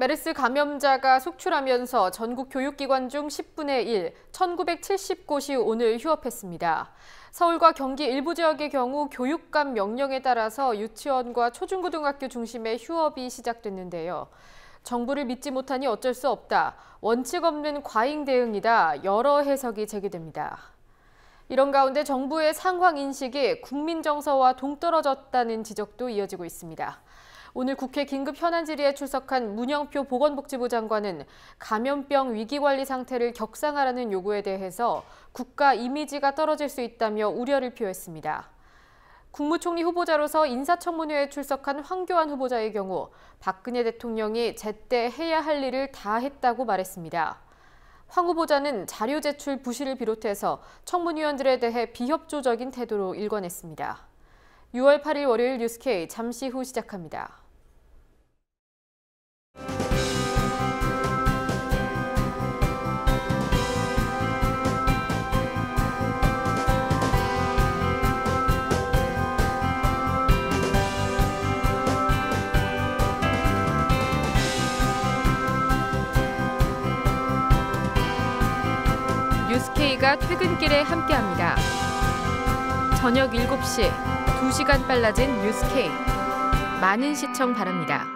메르스 감염자가 속출하면서 전국 교육기관 중 10분의 1, 1970곳이 오늘 휴업했습니다. 서울과 경기 일부 지역의 경우 교육감 명령에 따라서 유치원과 초중고등학교 중심의 휴업이 시작됐는데요. 정부를 믿지 못하니 어쩔 수 없다. 원칙 없는 과잉 대응이다. 여러 해석이 제기됩니다. 이런 가운데 정부의 상황 인식이 국민 정서와 동떨어졌다는 지적도 이어지고 있습니다. 오늘 국회 긴급 현안 질의에 출석한 문영표 보건복지부 장관은 감염병 위기관리 상태를 격상하라는 요구에 대해서 국가 이미지가 떨어질 수 있다며 우려를 표했습니다. 국무총리 후보자로서 인사청문회에 출석한 황교안 후보자의 경우 박근혜 대통령이 제때 해야 할 일을 다 했다고 말했습니다. 황 후보자는 자료 제출 부실을 비롯해서 청문위원들에 대해 비협조적인 태도로 일관했습니다. 6월 8일 월요일 뉴스K 잠시 후 시작합니다. 뉴스K가 퇴근길에 함께합니다. 저녁 7시, 2시간 빨라진 뉴스K. 많은 시청 바랍니다.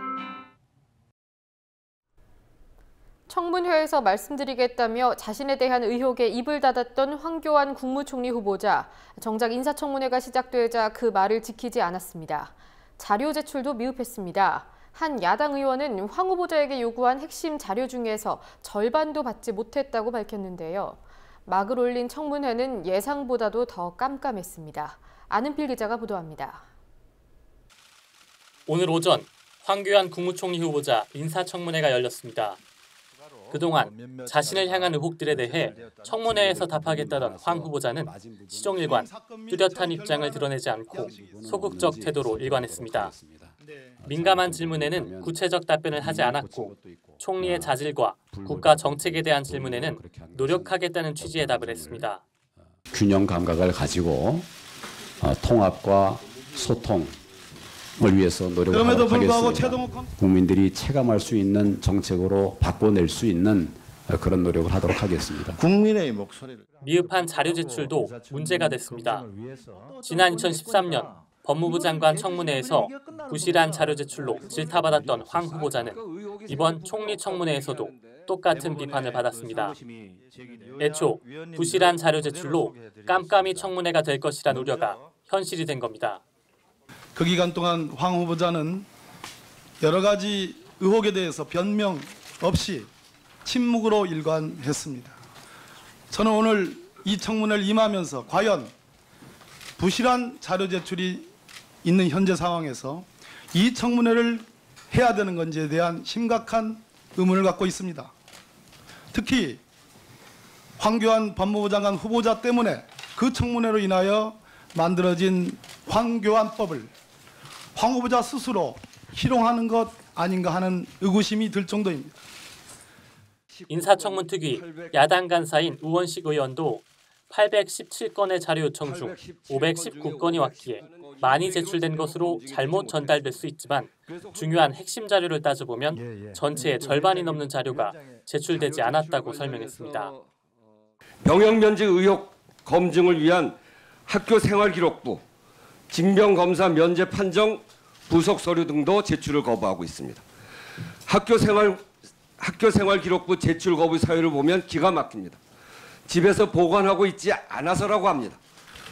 청문회에서 말씀드리겠다며 자신에 대한 의혹에 입을 닫았던 황교안 국무총리 후보자. 정작 인사청문회가 시작되자 그 말을 지키지 않았습니다. 자료 제출도 미흡했습니다. 한 야당 의원은 황 후보자에게 요구한 핵심 자료 중에서 절반도 받지 못했다고 밝혔는데요. 막을 올린 청문회는 예상보다도 더 깜깜했습니다. 안은필 기자가 보도합니다. 오늘 오전 황교안 국무총리 후보자 인사청문회가 열렸습니다. 그동안 자신을 향한 의혹들에 대해 청문회에서 답하겠다던 황 후보자는 시종일관 뚜렷한 입장을 드러내지 않고 소극적 태도로 일관했습니다. 민감한 질문에는 구체적 답변을 하지 않았고 총리의 자질과 국가 정책에 대한 질문에는 노력하겠다는 취지의 답을 했습니다. 균형 감각을 가지고 통합과 소통을 위해서 노력하도록 하겠습니다. 국민들이 체감할 수 있는 정책으로 바꿔낼 수 있는 그런 노력을 하도록 하겠습니다. 국민의 목소리를 미흡한 자료 제출도 문제가 됐습니다. 지난 2013년 법무부 장관 청문회에서 부실한 자료 제출로 질타받았던 황 후보자는 이번 총리 청문회에서도 똑같은 비판을 받았습니다. 애초 부실한 자료 제출로 깜깜이 청문회가 될 것이란 우려가 현실이 된 겁니다. 그 기간 동안 황 후보자는 여러 가지 의혹에 대해서 변명 없이 침묵으로 일관했습니다. 저는 오늘 이 청문회를 임하면서 과연 부실한 자료 제출이 있는 현재 상황에서 이 청문회를 해야 되는 건지에 대한 심각한 의문을 갖고 있습니다. 특히 황교안 법무부 장관 후보자 때문에 그 청문회로 인하여 만들어진 황교안법을 황 후보자 스스로 희롱하는 것 아닌가 하는 의구심이 들 정도입니다. 인사청문 특위 야당 간사인 우원식 의원도 817건의 자료 요청 중 519건이 왔기에 많이 제출된 것으로 잘못 전달될 수 있지만 중요한 핵심 자료를 따져보면 전체의 절반이 넘는 자료가 제출되지 않았다고 설명했습니다. 병역 면제 의혹 검증을 위한 학교 생활기록부, 징병검사 면제 판정, 부속 서류 등도 제출을 거부하고 있습니다. 학교 생활기록부 제출 거부 사유를 보면 기가 막힙니다. 집에서 보관하고 있지 않아서라고 합니다.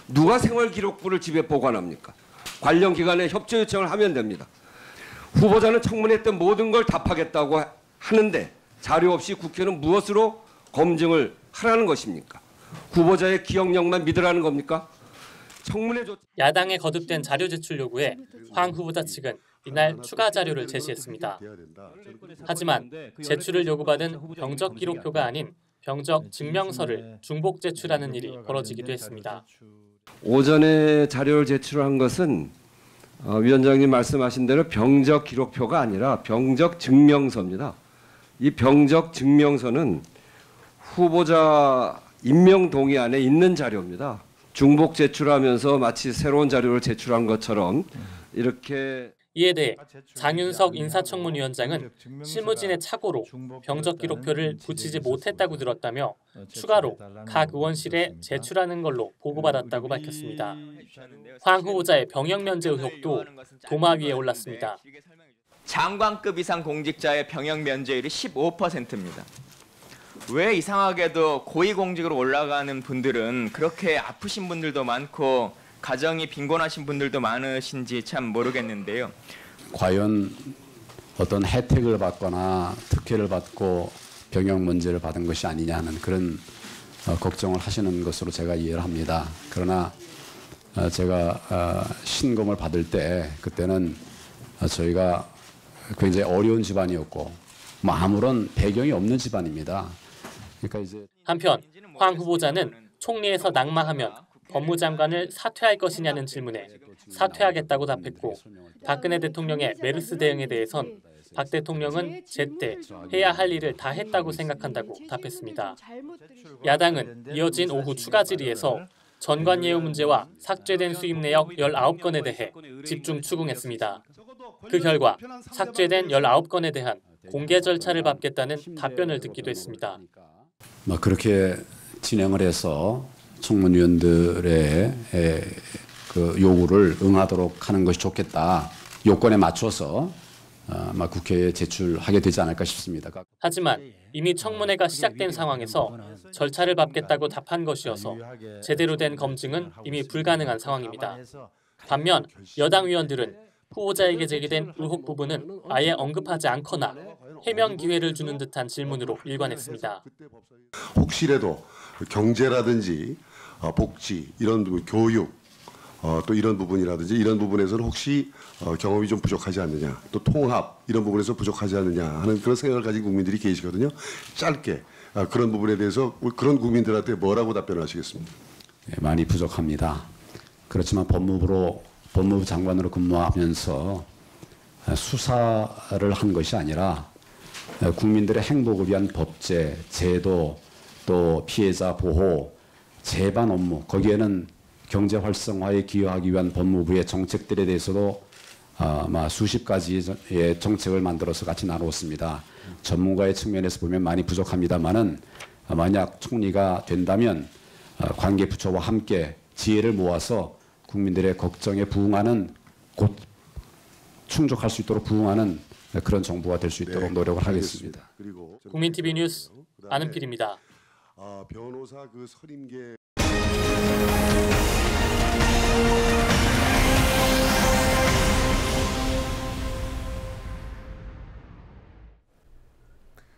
누가 생활기록부를 집에 보관합니까? 관련 기관에 협조 요청을 하면 됩니다. 후보자는 청문회 때 모든 걸 답하겠다고 하는데 자료 없이 국회는 무엇으로 검증을 하라는 것입니까? 후보자의 기억력만 믿으라는 겁니까? 야당의 거듭된 자료 제출 요구에 황 후보자 측은 이날 추가 자료를 제시했습니다. 하지만 제출을 요구받은 병적 기록표가 아닌 병적 증명서를 중복 제출하는 일이 벌어지기도 했습니다. 오전에 자료를 제출한 것은 위원장님 말씀하신 대로 병적 기록표가 아니라 병적 증명서입니다. 이 병적 증명서는 후보자 임명 동의안에 있는 자료입니다. 중복 제출하면서 마치 새로운 자료를 제출한 것처럼 이렇게 이에 대해 장윤석 인사청문위원장은 실무진의 착오로 병적 기록표를 붙이지 못했다고 들었다며 추가로 각 의원실에 제출하는 걸로 보고받았다고 밝혔습니다. 황 후보자의 병역 면제 의혹도 도마 위에 올랐습니다. 장관급 이상 공직자의 병역 면제율이 15%입니다. 왜 이상하게도 고위공직으로 올라가는 분들은 그렇게 아프신 분들도 많고 가정이 빈곤하신 분들도 많으신지 참 모르겠는데요. 과연 어떤 혜택을 받거나 특혜를 받고 병역 면제를 받은 것이 아니냐 하는 그런 걱정을 하시는 것으로 제가 이해를 합니다. 그러나 제가 신검을 받을 때 그때는 저희가 굉장히 어려운 집안이었고 아무런 배경이 없는 집안입니다. 그러니까 이제 한편 황 후보자는 총리에서 낙마하면 법무장관을 사퇴할 것이냐는 질문에 사퇴하겠다고 답했고 박근혜 대통령의 메르스 대응에 대해선 박 대통령은 제때 해야 할 일을 다 했다고 생각한다고 답했습니다. 야당은 이어진 오후 추가 질의에서 전관 예우 문제와 삭제된 수입 내역 19건에 대해 집중 추궁했습니다. 그 결과 삭제된 19건에 대한 공개 절차를 밟겠다는 답변을 듣기도 했습니다. 그렇게 진행을 해서 청문위원들의 그 요구를 응하도록 하는 것이 좋겠다. 요건에 맞춰서 국회에 제출하게 되지 않을까 싶습니다. 하지만 이미 청문회가 시작된 상황에서 절차를 밟겠다고 답한 것이어서 제대로 된 검증은 이미 불가능한 상황입니다. 반면 여당 의원들은 후보자에게 제기된 의혹 부분은 아예 언급하지 않거나 해명 기회를 주는 듯한 질문으로 일관했습니다. 혹시라도 경제라든지 복지, 이런 교육, 또 이런 부분이라든지 이런 부분에서는 혹시 경험이 좀 부족하지 않느냐, 또 통합 이런 부분에서 부족하지 않느냐 하는 그런 생각을 가진 국민들이 계시거든요. 짧게 그런 부분에 대해서 그런 국민들한테 뭐라고 답변을 하시겠습니까? 많이 부족합니다. 그렇지만 법무부 장관으로 근무하면서 수사를 한 것이 아니라 국민들의 행복을 위한 법제, 제도, 또 피해자 보호, 재반 업무, 거기에는 경제 활성화에 기여하기 위한 법무부의 정책들에 대해서도 수십 가지의 정책을 만들어서 같이 나누었습니다. 전문가의 측면에서 보면 많이 부족합니다만은 만약 총리가 된다면 관계 부처와 함께 지혜를 모아서 국민들의 걱정에 부응하는, 곧 충족할 수 있도록 부응하는 그런 정부가 될 수 있도록 노력을 하겠습니다. 국민TV 뉴스 안은필입니다. 변호사 그 선임계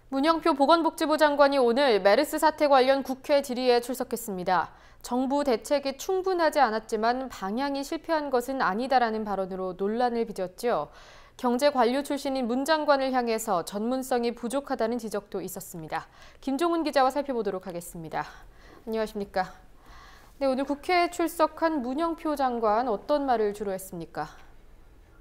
문영표 보건복지부 장관이 오늘 메르스 사태 관련 국회 질의에 출석했습니다. 정부 대책이 충분하지 않았지만 방향이 실패한 것은 아니다라는 발언으로 논란을 빚었죠. 경제 관료 출신인 문 장관을 향해서 전문성이 부족하다는 지적도 있었습니다. 김종훈 기자와 살펴보도록 하겠습니다. 안녕하십니까? 네, 오늘 국회에 출석한 문영표 장관 어떤 말을 주로 했습니까?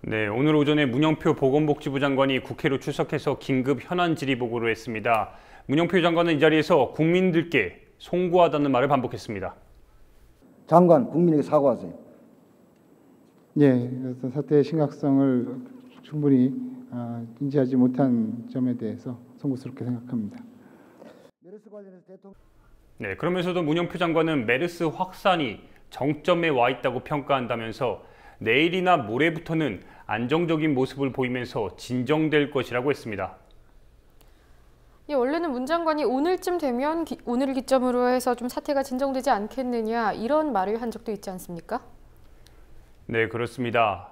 네, 오늘 오전에 문영표 보건복지부 장관이 국회로 출석해서 긴급 현안 질의 보고를 했습니다. 문영표 장관은 이 자리에서 국민들께 송구하다는 말을 반복했습니다. 장관, 국민에게 사과하세요. 예, 그래서 사태의 심각성을 충분히 인지하지 못한 점에 대해서 송구스럽게 생각합니다. 네, 그러면서도 문영표 장관은 메르스 확산이 정점에 와 있다고 평가한다면서 내일이나 모레부터는 안정적인 모습을 보이면서 진정될 것이라고 했습니다. 예, 원래는 문 장관이 오늘쯤 되면 오늘을 기점으로 해서 좀 사태가 진정되지 않겠느냐 이런 말을 한 적도 있지 않습니까? 네, 그렇습니다.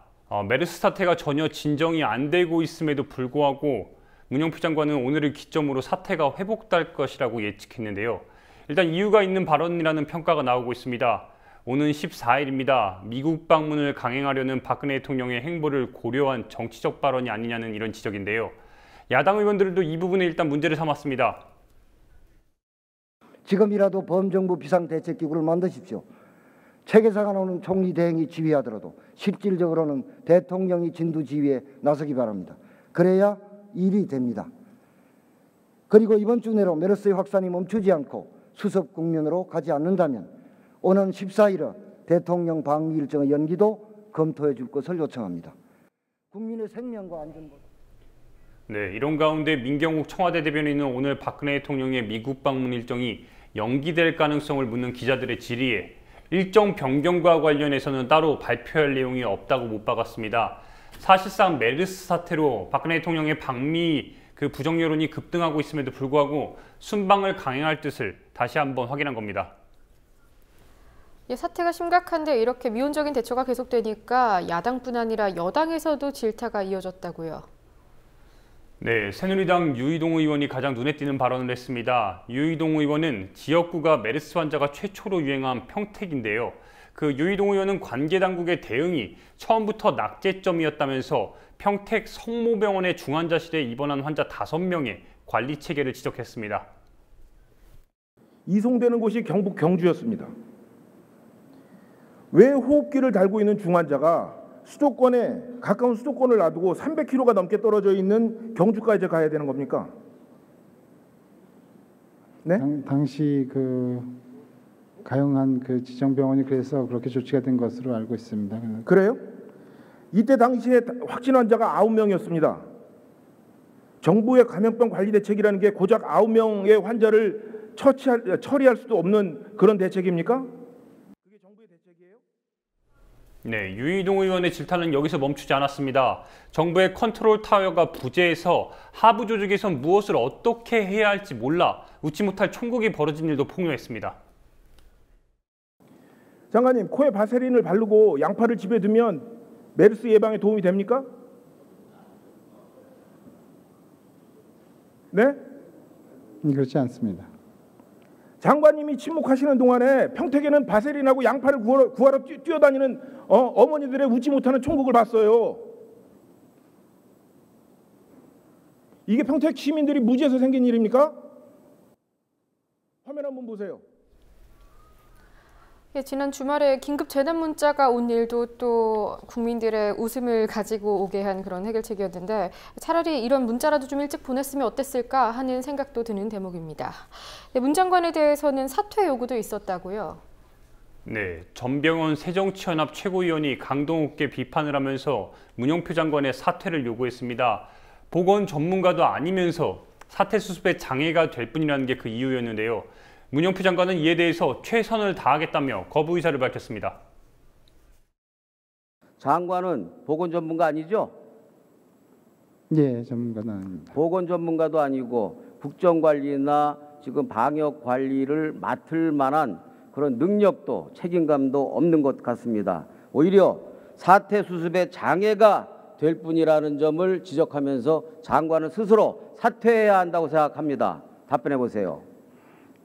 메르스 사태가 전혀 진정이 안 되고 있음에도 불구하고 문영표 장관은 오늘을 기점으로 사태가 회복될 것이라고 예측했는데요. 일단 이유가 있는 발언이라는 평가가 나오고 있습니다. 오는 14일입니다. 미국 방문을 강행하려는 박근혜 대통령의 행보를 고려한 정치적 발언이 아니냐는 이런 지적인데요. 야당 의원들도 이 부분에 일단 문제를 삼았습니다. 지금이라도 범정부 비상대책기구를 만드십시오. 체계사가 나오는 총리 대행이 지휘하더라도 실질적으로는 대통령이 진두지휘에 나서기 바랍니다. 그래야 일이 됩니다. 그리고 이번 주 내로 메르스의 확산이 멈추지 않고 수습 국면으로 가지 않는다면 오는 14일에 대통령 방미 일정의 연기도 검토해 줄 것을 요청합니다. 국민의 생명과 안전보다. 네, 이런 가운데 민경욱 청와대 대변인은 오늘 박근혜 대통령의 미국 방문 일정이 연기될 가능성을 묻는 기자들의 질의에 일정 변경과 관련해서는 따로 발표할 내용이 없다고 못 박았습니다. 사실상 메르스 사태로 박근혜 대통령의 방미 부정 여론이 급등하고 있음에도 불구하고 순방을 강행할 뜻을 다시 한번 확인한 겁니다. 사태가 심각한데 이렇게 미온적인 대처가 계속되니까 야당뿐 아니라 여당에서도 질타가 이어졌다고요. 네, 새누리당 유이동 의원이 가장 눈에 띄는 발언을 했습니다. 유이동 의원은 지역구가 메르스 환자가 최초로 유행한 평택인데요. 그 유이동 의원은 관계당국의 대응이 처음부터 낙제점이었다면서 평택 성모병원의 중환자실에 입원한 환자 5명의 관리 체계를 지적했습니다. 이송되는 곳이 경북 경주였습니다. 왜 호흡기를 달고 있는 중환자가 수도권에 가까운 수도권을 놔두고 300km가 넘게 떨어져 있는 경주까지 가야 되는 겁니까? 네? 당시 가용한 지정병원이 그래서 그렇게 조치가 된 것으로 알고 있습니다. 그래요? 이때 당시에 확진 환자가 9명이었습니다. 정부의 감염병 관리 대책이라는 게 고작 9명의 환자를 처리할 수도 없는 그런 대책입니까? 그게 정부의 대책이에요? 네, 유이동 의원의 질타는 여기서 멈추지 않았습니다. 정부의 컨트롤 타워가 부재해서 하부 조직에선 무엇을 어떻게 해야 할지 몰라 웃지 못할 총극이 벌어진 일도 폭로했습니다. 장관님, 코에 바세린을 바르고 양파를 집에 두면 메르스 예방에 도움이 됩니까? 네? 그렇지 않습니다. 장관님이 침묵하시는 동안에 평택에는 바세린하고 양파를 구하러 뛰어다니는 어머니들의 웃지 못하는 총극을 봤어요. 이게 평택 시민들이 무지해서 생긴 일입니까? 화면 한번 보세요. 지난 주말에 긴급 재난 문자가 온 일도 또 국민들의 웃음을 가지고 오게 한 그런 해결책이었는데 차라리 이런 문자라도 좀 일찍 보냈으면 어땠을까 하는 생각도 드는 대목입니다. 문 장관에 대해서는 사퇴 요구도 있었다고요? 네, 전병헌 새정치연합 최고위원이 강동욱께 비판을 하면서 문영표 장관의 사퇴를 요구했습니다. 보건 전문가도 아니면서 사태 수습에 장애가 될 뿐이라는 게 그 이유였는데요. 문영표 장관은 이에 대해서 최선을 다하겠다며 거부 의사를 밝혔습니다. 장관은 보건 전문가 아니죠? 예, 전문가는 아닙니다. 보건 전문가도 아니고 국정관리나 지금 방역 관리를 맡을 만한 그런 능력도 책임감도 없는 것 같습니다. 오히려 사태 수습에 장애가 될 뿐이라는 점을 지적하면서 장관은 스스로 사퇴해야 한다고 생각합니다. 답변해 보세요.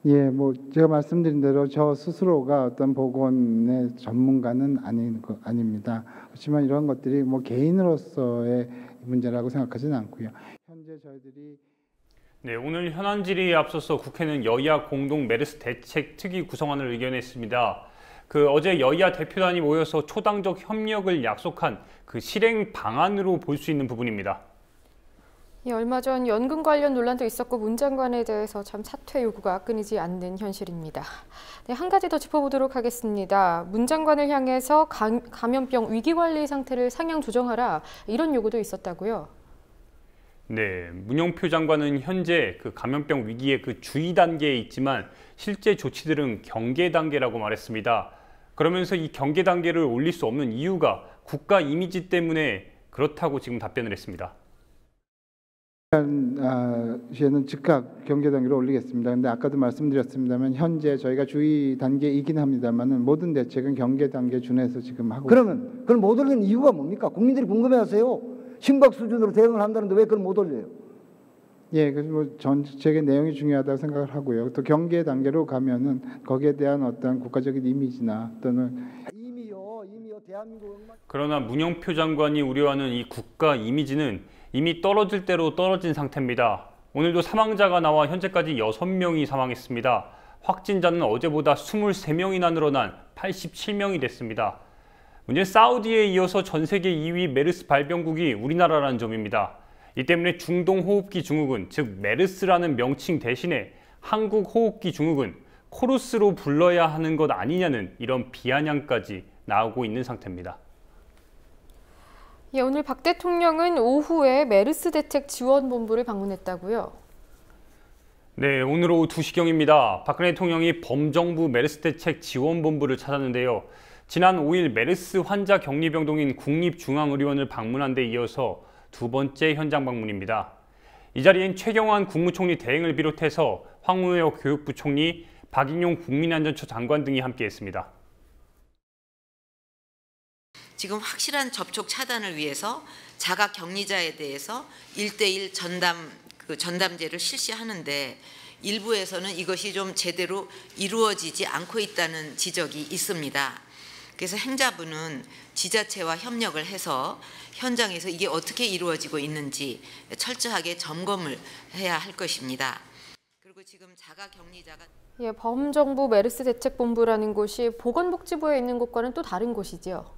예, 제가 말씀드린 대로 저 스스로가 어떤 보건의 전문가는 아닙니다. 그렇지만 이런 것들이 개인으로서의 문제라고 생각하지는 않고요. 현재 저희들이 네, 오늘 현안 질의에 앞서서 국회는 여야 공동 메르스 대책 특위 구성안을 의견했습니다. 어제 여야 대표단이 모여서 초당적 협력을 약속한 그 실행 방안으로 볼 수 있는 부분입니다. 얼마 전 연금 관련 논란도 있었고 문 장관에 대해서 참 사퇴 요구가 끊이지 않는 현실입니다. 네, 한 가지 더 짚어보도록 하겠습니다. 문 장관을 향해서 감염병 위기관리 상태를 상향 조정하라 이런 요구도 있었다고요? 네, 문영표 장관은 현재 감염병 위기의 주의 단계에 있지만 실제 조치들은 경계 단계라고 말했습니다. 그러면서 이 경계 단계를 올릴 수 없는 이유가 국가 이미지 때문에 그렇다고 지금 답변을 했습니다. 시에는 즉각 경계 단계로 올리겠습니다. 그런데 아까도 말씀드렸습니다만 현재 저희가 주의 단계이긴 합니다만은 모든 대책은 경계 단계 준해서 지금 하고 그러면 그걸 못 올리는 이유가 뭡니까? 국민들이 궁금해하세요. 심각 수준으로 대응을 한다는데 왜 그걸 못 올려요? 예, 그래서 전책의 내용이 중요하다고 생각을 하고요. 또 경계 단계로 가면은 거기에 대한 어떤 국가적인 이미지나 또는 이미요 대한민국. 그러나 문영표 장관이 우려하는 이 국가 이미지는 이미 떨어질 대로 떨어진 상태입니다. 오늘도 사망자가 나와 현재까지 6명이 사망했습니다. 확진자는 어제보다 23명이나 늘어난 87명이 됐습니다. 문제는 사우디에 이어서 전 세계 2위 메르스 발병국이 우리나라라는 점입니다. 이 때문에 중동호흡기 증후군, 즉 메르스라는 명칭 대신에 한국호흡기 증후군, 코르스로 불러야 하는 것 아니냐는 이런 비아냥까지 나오고 있는 상태입니다. 예, 오늘 박 대통령은 오후에 메르스 대책 지원본부를 방문했다고요? 네, 오늘 오후 2시경입니다. 박근혜 대통령이 범정부 메르스 대책 지원본부를 찾았는데요. 지난 5일 메르스 환자 격리병동인 국립중앙의료원을 방문한 데 이어서 두 번째 현장 방문입니다. 이 자리엔 최경환 국무총리 대행을 비롯해서 황운하 교육부 총리, 박인용 국민안전처 장관 등이 함께했습니다. 지금 확실한 접촉 차단을 위해서 자가 격리자에 대해서 1:1 전담제를 실시하는데 일부에서는 이것이 좀 제대로 이루어지지 않고 있다는 지적이 있습니다. 그래서 행자부는 지자체와 협력을 해서 현장에서 이게 어떻게 이루어지고 있는지 철저하게 점검을 해야 할 것입니다. 그리고 지금 자가 격리자가 예, 범정부 메르스 대책본부라는 곳이 보건복지부에 있는 곳과는 또 다른 곳이지요.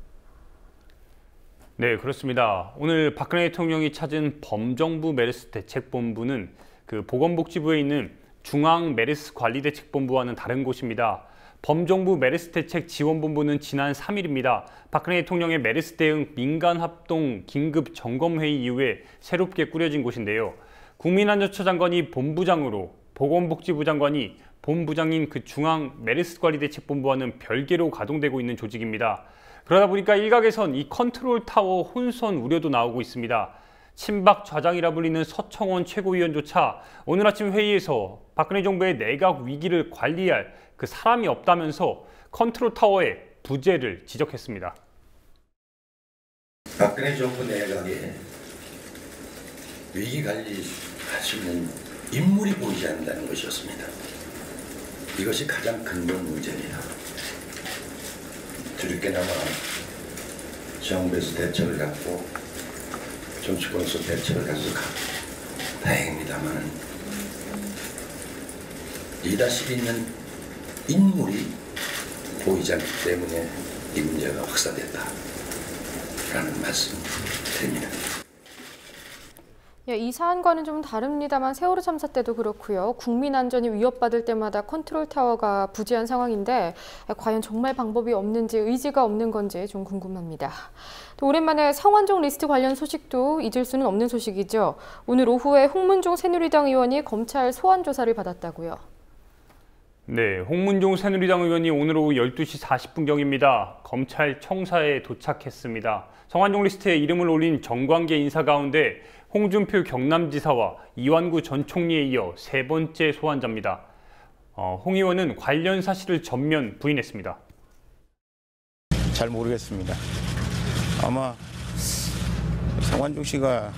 네, 그렇습니다. 오늘 박근혜 대통령이 찾은 범정부 메르스 대책본부는 그 보건복지부에 있는 중앙메르스관리대책본부와는 다른 곳입니다. 범정부 메르스 대책 지원본부는 지난 3일입니다. 박근혜 대통령의 메르스 대응 민간합동 긴급 점검회의 이후에 새롭게 꾸려진 곳인데요. 국민안전처 장관이 본부장으로, 보건복지부 장관이 본부장인 그 중앙메르스관리대책본부와는 별개로 가동되고 있는 조직입니다. 그러다 보니까 일각에선 이 컨트롤타워 혼선 우려도 나오고 있습니다. 친박 좌장이라 불리는 서청원 최고위원조차 오늘 아침 회의에서 박근혜 정부의 내각 위기를 관리할 그 사람이 없다면서 컨트롤타워의 부재를 지적했습니다. 박근혜 정부 내각에 위기 관리할 수 있는 인물이 보이지 않는다는 것이었습니다. 이것이 가장 근본 문제입니다. 뒤늦게나마 정부에서 대책을 갖고 정치권에서 대책을 가져서 다행입니다만 리더십이 있는 인물이 보이지 않기 때문에 이 문제가 확산됐다라는 말씀 드립니다. 예, 이 사안과는 좀 다릅니다만 세월호 참사 때도 그렇고요. 국민 안전이 위협받을 때마다 컨트롤타워가 부재한 상황인데 과연 정말 방법이 없는지 의지가 없는 건지 좀 궁금합니다. 또 오랜만에 성완종 리스트 관련 소식도 잊을 수는 없는 소식이죠. 오늘 오후에 홍문종 새누리당 의원이 검찰 소환 조사를 받았다고요. 네, 홍문종 새누리당 의원이 오늘 오후 12시 40분경입니다. 검찰 청사에 도착했습니다. 성완종 리스트에 이름을 올린 정관계 인사 가운데 홍준표 경남지사와 이완구 전 총리에 이어 세 번째 소환자입니다. 홍 의원은 관련 사실을 전면 부인했습니다. 잘 모르겠습니다. 아마 성완종 씨가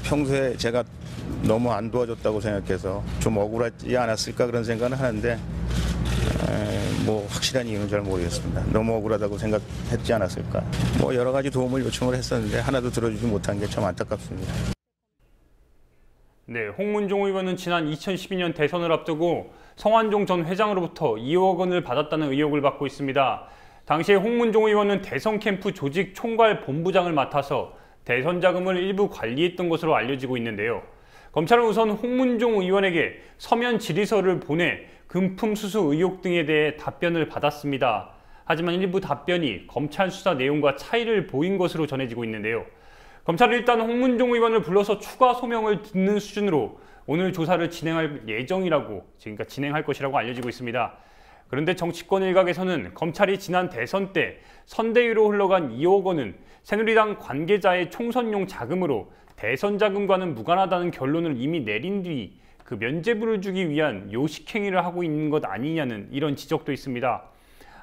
평소에 제가 너무 안 도와줬다고 생각해서 좀 억울하지 않았을까 그런 생각은 하는데 뭐 확실한 이유는 잘 모르겠습니다. 너무 억울하다고 생각했지 않았을까. 뭐 여러 가지 도움을 요청을 했었는데 하나도 들어주지 못한 게 참 안타깝습니다. 네, 홍문종 의원은 지난 2012년 대선을 앞두고 성완종 전 회장으로부터 2억 원을 받았다는 의혹을 받고 있습니다. 당시에 홍문종 의원은 대선 캠프 조직 총괄 본부장을 맡아서 대선 자금을 일부 관리했던 것으로 알려지고 있는데요. 검찰은 우선 홍문종 의원에게 서면 질의서를 보내 금품 수수 의혹 등에 대해 답변을 받았습니다. 하지만 일부 답변이 검찰 수사 내용과 차이를 보인 것으로 전해지고 있는데요. 검찰은 일단 홍문종 의원을 불러서 추가 소명을 듣는 수준으로 오늘 조사를 진행할 예정이라고, 그러니까 진행할 것이라고 알려지고 있습니다. 그런데 정치권 일각에서는 검찰이 지난 대선 때 선대위로 흘러간 2억 원은 새누리당 관계자의 총선용 자금으로 대선 자금과는 무관하다는 결론을 이미 내린 뒤 그 면죄부를 주기 위한 요식행위를 하고 있는 것 아니냐는 이런 지적도 있습니다.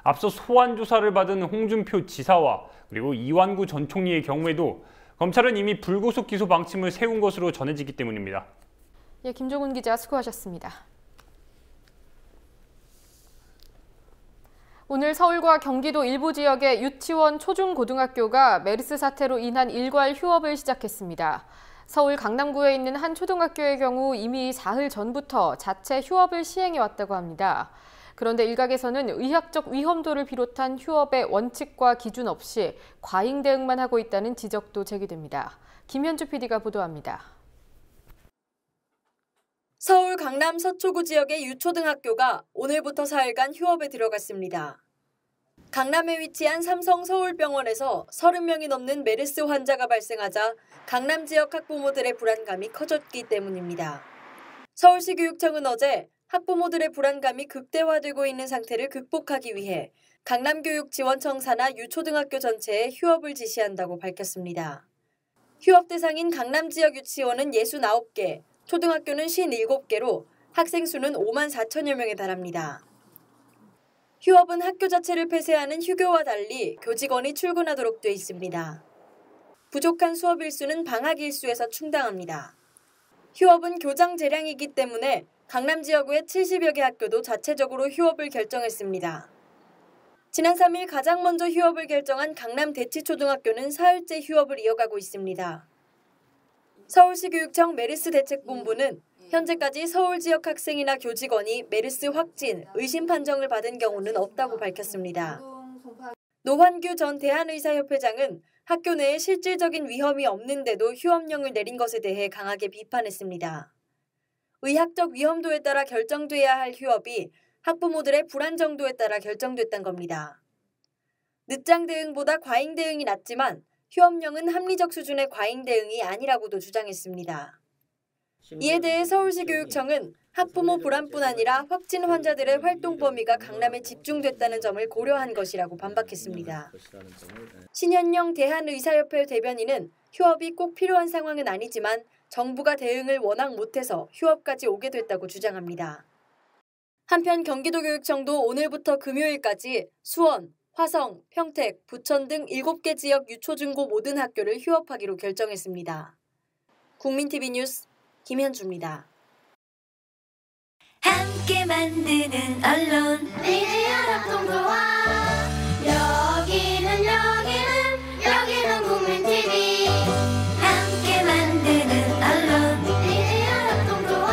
앞서 소환 조사를 받은 홍준표 지사와 그리고 이완구 전 총리의 경우에도 검찰은 이미 불구속 기소 방침을 세운 것으로 전해지기 때문입니다. 예, 김종훈 기자 수고하셨습니다. 오늘 서울과 경기도 일부 지역의 유치원, 초중고등학교가 메르스 사태로 인한 일괄 휴업을 시작했습니다. 서울 강남구에 있는 한 초등학교의 경우 이미 사흘 전부터 자체 휴업을 시행해왔다고 합니다. 그런데 일각에서는 의학적 위험도를 비롯한 휴업의 원칙과 기준 없이 과잉 대응만 하고 있다는 지적도 제기됩니다. 김현주 PD가 보도합니다. 서울 강남 서초구 지역의 유초등학교가 오늘부터 사흘간 휴업에 들어갔습니다. 강남에 위치한 삼성 서울병원에서 30명이 넘는 메르스 환자가 발생하자 강남 지역 학부모들의 불안감이 커졌기 때문입니다. 서울시 교육청은 어제 학부모들의 불안감이 극대화되고 있는 상태를 극복하기 위해 강남교육지원청 산하 유초등학교 전체에 휴업을 지시한다고 밝혔습니다. 휴업 대상인 강남 지역 유치원은 69개, 초등학교는 57개로 학생 수는 5만 4천여 명에 달합니다. 휴업은 학교 자체를 폐쇄하는 휴교와 달리 교직원이 출근하도록 돼 있습니다. 부족한 수업 일수는 방학 일수에서 충당합니다. 휴업은 교장 재량이기 때문에 강남 지역 외 70여 개 학교도 자체적으로 휴업을 결정했습니다. 지난 3일 가장 먼저 휴업을 결정한 강남 대치초등학교는 사흘째 휴업을 이어가고 있습니다. 서울시 교육청 메르스 대책본부는 현재까지 서울 지역 학생이나 교직원이 메르스 확진, 의심 판정을 받은 경우는 없다고 밝혔습니다. 노환규 전 대한의사협회장은 학교 내에 실질적인 위험이 없는데도 휴업령을 내린 것에 대해 강하게 비판했습니다. 의학적 위험도에 따라 결정돼야 할 휴업이 학부모들의 불안 정도에 따라 결정됐던 겁니다. 늦장 대응보다 과잉 대응이 낫지만 휴업령은 합리적 수준의 과잉 대응이 아니라고도 주장했습니다. 이에 대해 서울시 교육청은 학부모 불안뿐 아니라 확진 환자들의 활동 범위가 강남에 집중됐다는 점을 고려한 것이라고 반박했습니다. 신현영 대한의사협회 대변인은 휴업이 꼭 필요한 상황은 아니지만 정부가 대응을 워낙 못해서 휴업까지 오게 됐다고 주장합니다. 한편 경기도교육청도 오늘부터 금요일까지 수원, 화성, 평택, 부천 등 7개 지역 유초중고 모든 학교를 휴업하기로 결정했습니다. 국민TV 뉴스 김현주입니다. 함께 만드는 언론 미디어 협동조합 여기는 국민TV 함께 만드는 언론 미디어 협동조합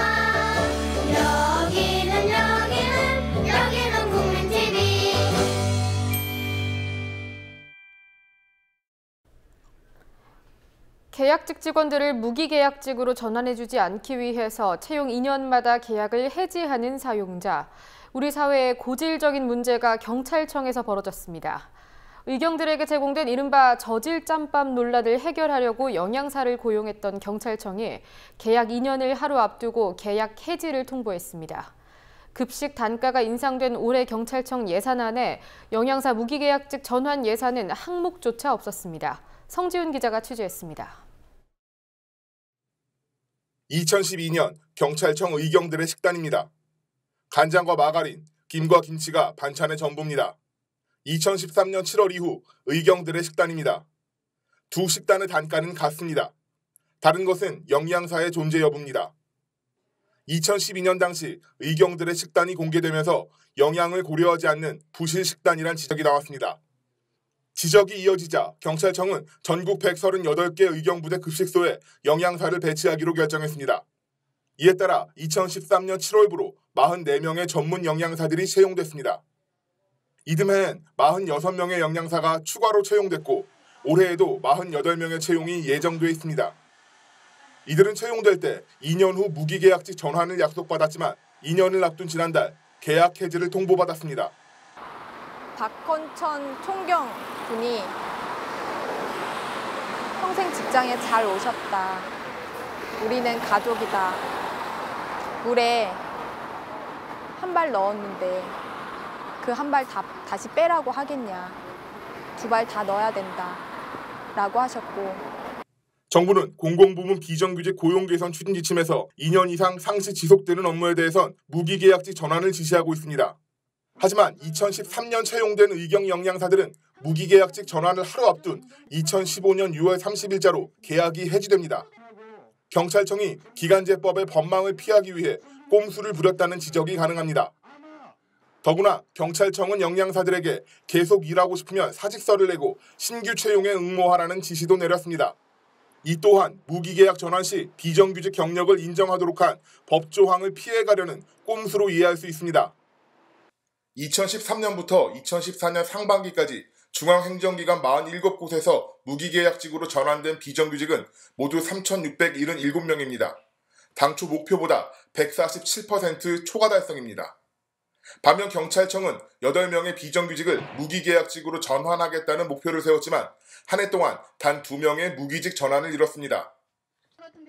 여기는 국민TV. 계약직 직원들을 무기계약직으로 전환해주지 않기 위해서 채용 2년마다 계약을 해지하는 사용자. 우리 사회의 고질적인 문제가 경찰청에서 벌어졌습니다. 의경들에게 제공된 이른바 저질 짬밥 논란을 해결하려고 영양사를 고용했던 경찰청이 계약 2년을 하루 앞두고 계약 해지를 통보했습니다. 급식 단가가 인상된 올해 경찰청 예산안에 영양사 무기계약직 전환 예산은 항목조차 없었습니다. 성지훈 기자가 취재했습니다. 2012년 경찰청 의경들의 식단입니다. 간장과 마가린, 김과 김치가 반찬의 전부입니다. 2013년 7월 이후 의경들의 식단입니다. 두 식단의 단가는 같습니다. 다른 것은 영양사의 존재 여부입니다. 2012년 당시 의경들의 식단이 공개되면서 영양을 고려하지 않는 부실 식단이란 지적이 나왔습니다. 지적이 이어지자 경찰청은 전국 138개 의경부대 급식소에 영양사를 배치하기로 결정했습니다. 이에 따라 2013년 7월부로 44명의 전문 영양사들이 채용됐습니다. 이듬해엔 46명의 영양사가 추가로 채용됐고 올해에도 48명의 채용이 예정돼 있습니다. 이들은 채용될 때 2년 후 무기계약직 전환을 약속받았지만 2년을 앞둔 지난달 계약 해지를 통보받았습니다. 박헌천 총경 분이 평생 직장에 잘 오셨다. 우리는 가족이다. 물에 한 발 넣었는데 그 한 발 다시 빼라고 하겠냐. 2발 다 넣어야 된다. 라고 하셨고. 정부는 공공부문 비정규직 고용 개선 추진 지침에서 2년 이상 상시 지속되는 업무에 대해선 무기계약직 전환을 지시하고 있습니다. 하지만 2013년 채용된 의경 영양사들은 무기계약직 전환을 하루 앞둔 2015년 6월 30일자로 계약이 해지됩니다. 경찰청이 기간제법의 법망을 피하기 위해 꼼수를 부렸다는 지적이 가능합니다. 더구나 경찰청은 영양사들에게 계속 일하고 싶으면 사직서를 내고 신규 채용에 응모하라는 지시도 내렸습니다. 이 또한 무기계약 전환 시 비정규직 경력을 인정하도록 한 법조항을 피해가려는 꼼수로 이해할 수 있습니다. 2013년부터 2014년 상반기까지 중앙행정기관 47곳에서 무기계약직으로 전환된 비정규직은 모두 3,677명입니다. 당초 목표보다 147% 초과 달성입니다. 반면 경찰청은 8명의 비정규직을 무기계약직으로 전환하겠다는 목표를 세웠지만 한 해 동안 단 2명의 무기직 전환을 이뤘습니다.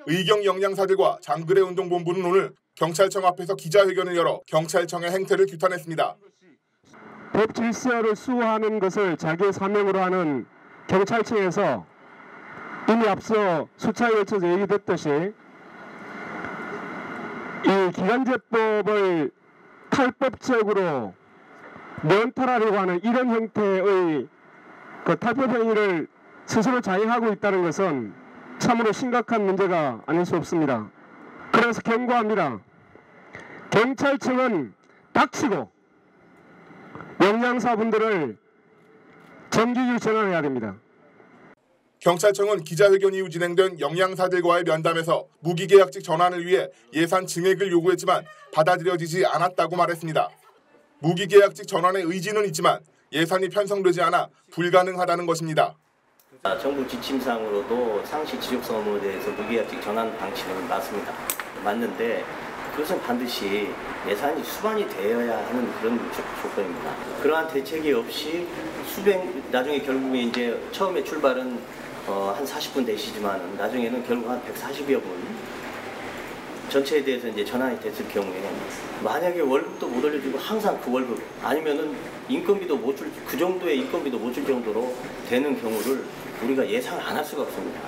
의경 영양사들과 장그래 운동본부는 오늘 경찰청 앞에서 기자회견을 열어 경찰청의 행태를 규탄했습니다. 법 질서를 수호하는 것을 자기의 사명으로 하는 경찰청에서 이미 앞서 수차에 걸쳐서 얘기됐듯이 이 기간제법을 탈법적으로 면탈하려고 하는 이런 형태의 그 탈법 행위를 스스로 자행하고 있다는 것은 참으로 심각한 문제가 아닐 수 없습니다. 그래서 경고합니다. 경찰청은 닥치고 영양사분들을 정규직 전환해야 됩니다. 경찰청은 기자회견 이후 진행된 영양사들과의 면담에서 무기계약직 전환을 위해 예산 증액을 요구했지만 받아들여지지 않았다고 말했습니다. 무기계약직 전환의 의지는 있지만 예산이 편성되지 않아 불가능하다는 것입니다. 정부 지침상으로도 상시 지속성 업무에 대해서 무기계약직 전환 방침은 맞는데 그것은 반드시 예산이 수반이 되어야 하는 그런 조건입니다. 그러한 대책이 없이 나중에 결국에 이제 처음에 출발은 한 40분 되시지만 나중에는 결국 한 140여 분 전체에 대해서 이제 전환이 됐을 경우에 만약에 월급도 못 올려주고 항상 그 월급 아니면은 인건비도 못 줄 그 정도의 인건비도 못 줄 정도로 되는 경우를 우리가 예상을 안 할 수가 없습니다.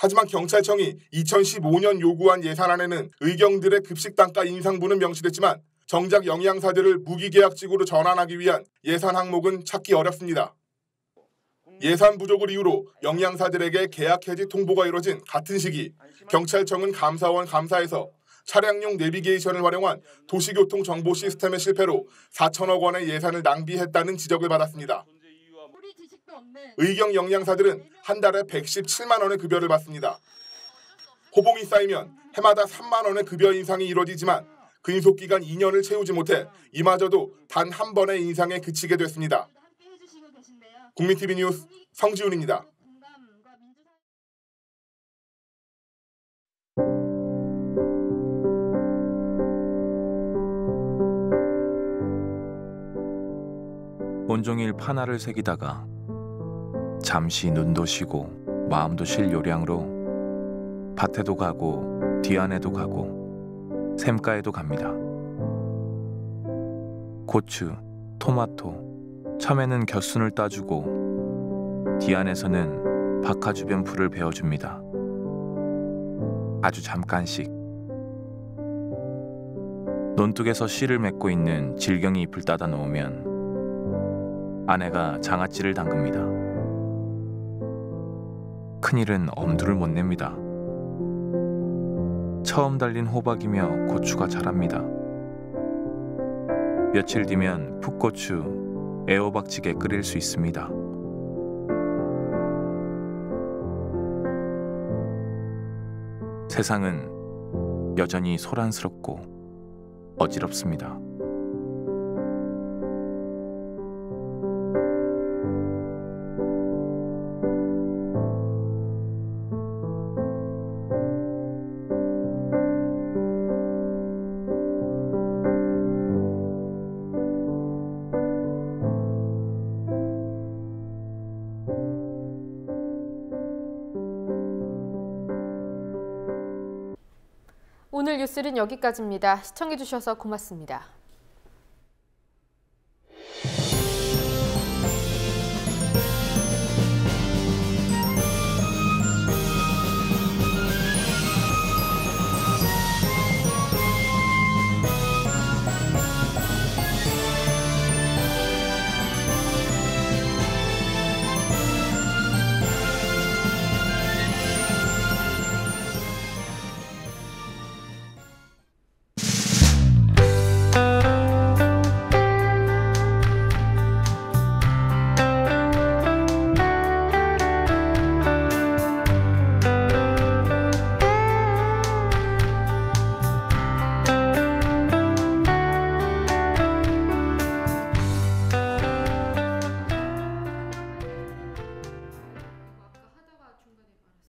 하지만 경찰청이 2015년 요구한 예산안에는 의경들의 급식 단가 인상분은 명시됐지만 정작 영양사들을 무기계약직으로 전환하기 위한 예산 항목은 찾기 어렵습니다. 예산 부족을 이유로 영양사들에게 계약 해지 통보가 이뤄진 같은 시기 경찰청은 감사원 감사에서 차량용 내비게이션을 활용한 도시교통 정보 시스템의 실패로 4천억 원의 예산을 낭비했다는 지적을 받았습니다. 의경 영양사들은 한 달에 117만 원의 급여를 받습니다. 호봉이 쌓이면 해마다 3만 원의 급여 인상이 이뤄지지만 근속기간 2년을 채우지 못해 이마저도 단 한 번의 인상에 그치게 됐습니다. 국민TV 뉴스 성지훈입니다. 온종일 판화를 새기다가 잠시 눈도 쉬고 마음도 쉴 요량으로 밭에도 가고 뒤안에도 가고 샘가에도 갑니다. 고추, 토마토, 참외는 곁순을 따주고 뒤안에서는 박하 주변 풀을 베어줍니다. 아주 잠깐씩. 논둑에서 씨를 맺고 있는 질경이 잎을 따다 놓으면 아내가 장아찌를 담급니다. 큰일은 엄두를 못 냅니다. 처음 달린 호박이며 고추가 자랍니다. 며칠 뒤면 풋고추, 애호박찌개 끓일 수 있습니다. 세상은 여전히 소란스럽고 어지럽습니다. 오늘 뉴스는 여기까지입니다. 시청해주셔서 고맙습니다.